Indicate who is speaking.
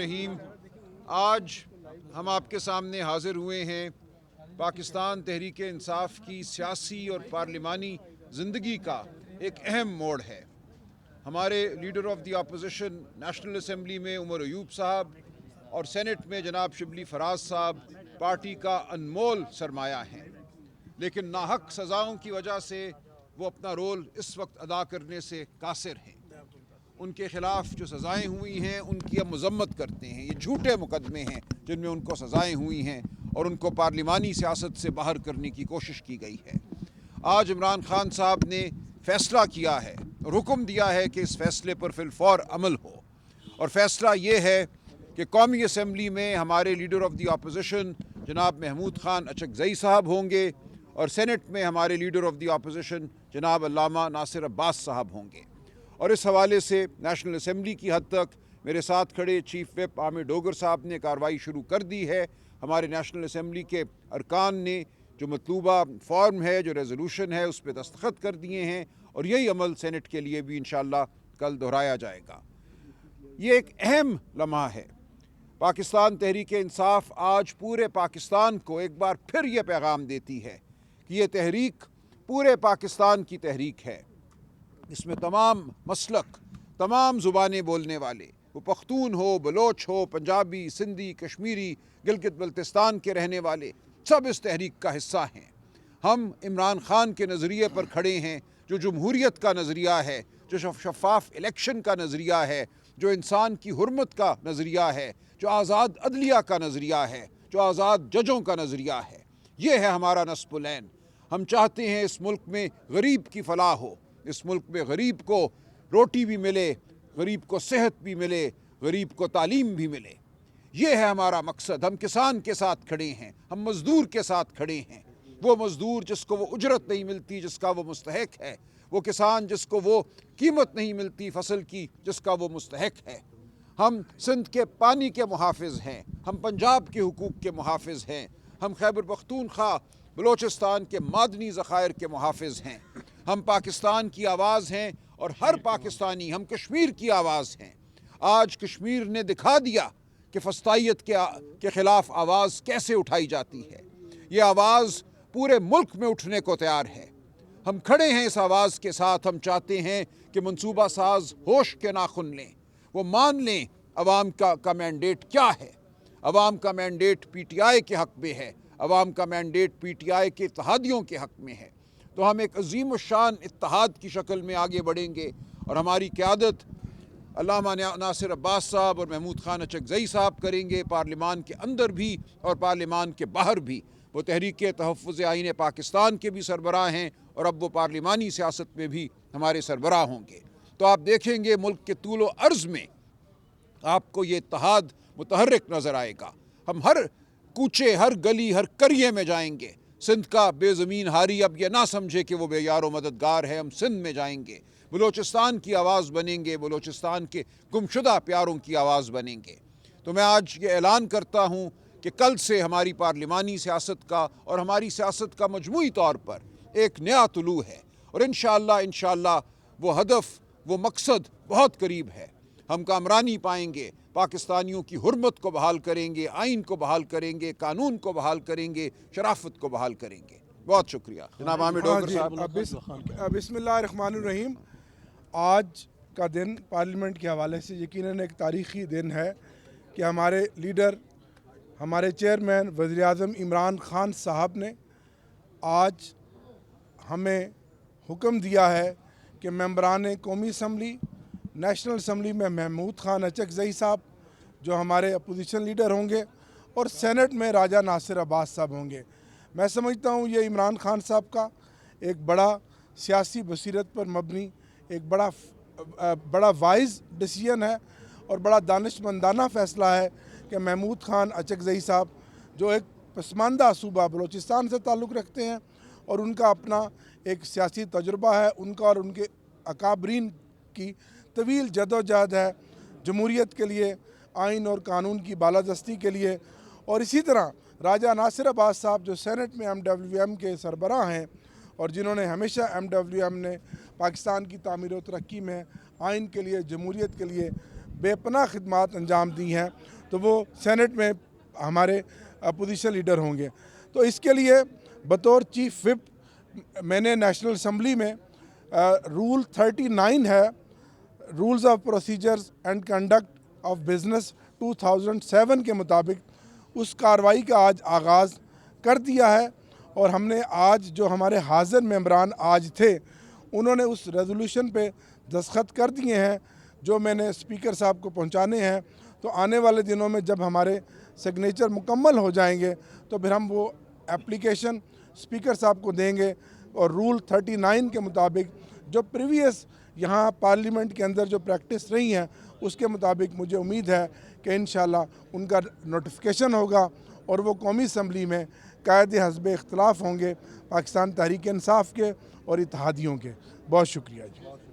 Speaker 1: रहीम, आज हम आपके सामने हाजिर हुए हैं। पाकिस्तान तहरीक इंसाफ की सियासी और पार्लिमानी ज़िंदगी का एक अहम मोड़ है। हमारे leader of the opposition national assembly में उमर अयूब साहब और सेनेट में जनाब शिबली फराज साहब पार्टी का अनमोल सरमाया हैं, लेकिन नाहक सज़ाओं की वजह से वो अपना रोल इस वक्त अदा करने से कासिर हैं। उनके ख़िलाफ़ जो सज़ाएँ हुई हैं उनकी हम मज़म्मत करते हैं। ये झूठे मुकदमे हैं जिनमें उनको सज़ाएँ हुई हैं और उनको पार्लिमानी सियासत से बाहर करने की कोशिश की गई है। आज इमरान खान साहब ने फ़ैसला किया है और हुक्म दिया है कि इस फ़ैसले पर फिलफौर अमल हो, और फ़ैसला ये है कि कौमी असम्बली में हमारे लीडर ऑफ द अपोजिशन जनाब महमूद खान अचकज़ई साहब होंगे और सेनेट में हमारे लीडर ऑफ द अपोजिशन जनाब अल्लामा नासिर अब्बास साहब होंगे। और इस हवाले से नेशनल असम्बली की हद तक मेरे साथ खड़े चीफ विप आमिर डोगर साहब ने कार्रवाई शुरू कर दी है। हमारे नेशनल असम्बली के अरकान ने जो मतलूबा फॉर्म है, जो रेजोल्यूशन है, उस पर दस्तखत कर दिए हैं और यही अमल सेनेट के लिए भी इंशाअल्लाह कल दोहराया जाएगा। ये एक अहम लम्हा है। पाकिस्तान तहरीक इंसाफ आज पूरे पाकिस्तान को एक बार फिर ये पैगाम देती है कि ये तहरीक पूरे पाकिस्तान की तहरीक है। इसमें तमाम मसलक, तमाम ज़ुबानें बोलने वाले, वो पख्तून हो, बलोच हो, पंजाबी, सिंधी, कश्मीरी, गिलगित बल्तिस्तान के रहने वाले, सब इस तहरीक का हिस्सा हैं। हम इमरान खान के नज़रिए पर खड़े हैं, जो जमहूरियत का नज़रिया है, जो शफ़ाफ़ इलेक्शन का नज़रिया है, जो इंसान की हुर्मत का नज़रिया है, जो आज़ाद अदलिया का नज़रिया है, जो आज़ाद जजों का नज़रिया है। ये है हमारा नस्बुलैन। हम चाहते हैं इस मुल्क में गरीब की फलाह हो, इस मुल्क में गरीब को रोटी भी मिले, गरीब को सेहत भी मिले, गरीब को तालीम भी मिले। ये है हमारा मकसद। हम किसान के साथ खड़े हैं, हम मज़दूर के साथ खड़े हैं। वो मज़दूर जिसको वो उजरत नहीं मिलती जिसका वो मुस्तहक है, वो किसान जिसको वो कीमत नहीं मिलती फसल की जिसका वो मुस्तहक है। हम सिंध के पानी के मुहाफ़िज़ हैं, हम पंजाब के हुकूक के मुहाफ़िज़ हैं, हम खैबर पख्तूनख्वा बलोचिस्तान के मादनी ज़खायर के मुहाफ़िज़ हैं। हम पाकिस्तान की आवाज़ हैं और हर पाकिस्तानी, हम कश्मीर की आवाज़ हैं। आज कश्मीर ने दिखा दिया कि फस्तायत के ख़िलाफ़ आवाज़ कैसे उठाई जाती है। ये आवाज़ पूरे मुल्क में उठने को तैयार है। हम खड़े हैं इस आवाज़ के साथ। हम चाहते हैं कि मनसूबा साज होश के नाखुन लें, वो मान लें अवाम का मैंडेट क्या है। अवाम का मैंडेट PTI के हक़ में है, अवाम का मैंडेट PTI के इत्तेहादियों के हक़ में है। तो हम एक अजीम शान इत्तेहाद की शक्ल में आगे बढ़ेंगे और हमारी क़यादत अल्लामा नासिर अब्बास साहब और महमूद खान अचकज़ई साहब करेंगे, पार्लिमान के अंदर भी और पार्लिमान के बाहर भी। वो तहरीक तहफ़्फ़ुज़ आईन पाकिस्तान के भी सरबराह हैं और अब वो पार्लिमानी सियासत में भी हमारे सरबराह होंगे। तो आप देखेंगे मुल्क के तूल व अर्ज़ में आपको ये इत्तेहाद मुतहर्रिक नज़र आएगा। हम हर कूचे, हर गली, हर करिए में जाएंगे। सिंध का बेज़मीन हारी अब ये ना समझे कि वो बेयारो मददगार है। हम सिंध में जाएंगे, बलोचिस्तान की आवाज़ बनेंगे, बलोचिस्तान के गुमशुदा प्यारों की आवाज़ बनेंगे। तो मैं आज ये ऐलान करता हूँ कि कल से हमारी पार्लिमानी सियासत का और हमारी सियासत का मजमूई तौर पर एक नया तुलू है और इंशाअल्लाह वो हदफ, वो मकसद बहुत करीब है। हम कामरानी पाएंगे, पाकिस्तानियों की हुर्मत को बहाल करेंगे, आइन को बहाल करेंगे, कानून को बहाल करेंगे, शराफत को बहाल करेंगे। बहुत शुक्रिया जनाब आमिर डोगर साहब।
Speaker 2: बिस्मिल्लाहिर्रहमानिर्रहीम। आज का दिन पार्लियामेंट के हवाले से यकीनन एक तारीख़ी दिन है कि हमारे लीडर, हमारे चेयरमैन वज़ीर आज़म इमरान खान साहब ने आज हमें हुक्म दिया है कि मेंबरान कौमी असम्बली, नेशनल असम्बली में महमूद खान अचकज़ई साहब जो हमारे अपोजिशन लीडर होंगे और सेनेट में राजा नासिर अब्बास साहब होंगे। मैं समझता हूँ ये इमरान खान साहब का एक बड़ा सियासी बसीरत पर मबनी एक बड़ा वाइज डिसीजन है और बड़ा दानिशमंदाना फ़ैसला है कि महमूद खान अचकज़ई साहब जो एक पसमानदा सूबा बलोचिस्तान से ताल्लुक़ रखते हैं और उनका अपना एक सियासी तजुर्बा है, उनका और उनके अकाबरीन की तवील जदोजहद है जमहूरियत के लिए, आइन और कानून की बालादस्ती के लिए। और इसी तरह राजा नासिर अब्बास साहब जो सेनेट में MWM के सरबराह हैं और जिन्होंने हमेशा MWM ने पाकिस्तान की तामीर व तरक्की में आइन के लिए, जमहूरियत के लिए बेपनाह खिदमात अंजाम दी हैं, तो वो सेनेट में हमारे अपोजिशन लीडर होंगे। तो इसके लिए बतौर चीफ विप मैंने नेशनल असम्बली में रूल 39 है, rules of procedures and conduct of business 2007 के मुताबिक उस कार्रवाई का आज आगाज़ कर दिया है। और हमने आज जो हमारे हाज़िर मेंबरान आज थे, उन्होंने उस रेजोल्यूशन पे दस्तखत कर दिए हैं, जो मैंने स्पीकर साहब को पहुंचाने हैं। तो आने वाले दिनों में जब हमारे सिग्नेचर मुकम्मल हो जाएंगे तो फिर हम वो एप्लीकेशन स्पीकर साहब को देंगे और रूल 39 के मुताबिक जो प्रीवियस यहाँ पार्लियामेंट के अंदर जो प्रैक्टिस रही हैं, उसके मुताबिक मुझे उम्मीद है कि इंशाल्लाह उनका नोटिफिकेशन होगा और वो कौमी असम्बली में कायदे हस्ब इख्तलाफ होंगे पाकिस्तान तहरीक इंसाफ के और इत्तेहादियों के। बहुत शुक्रिया जी।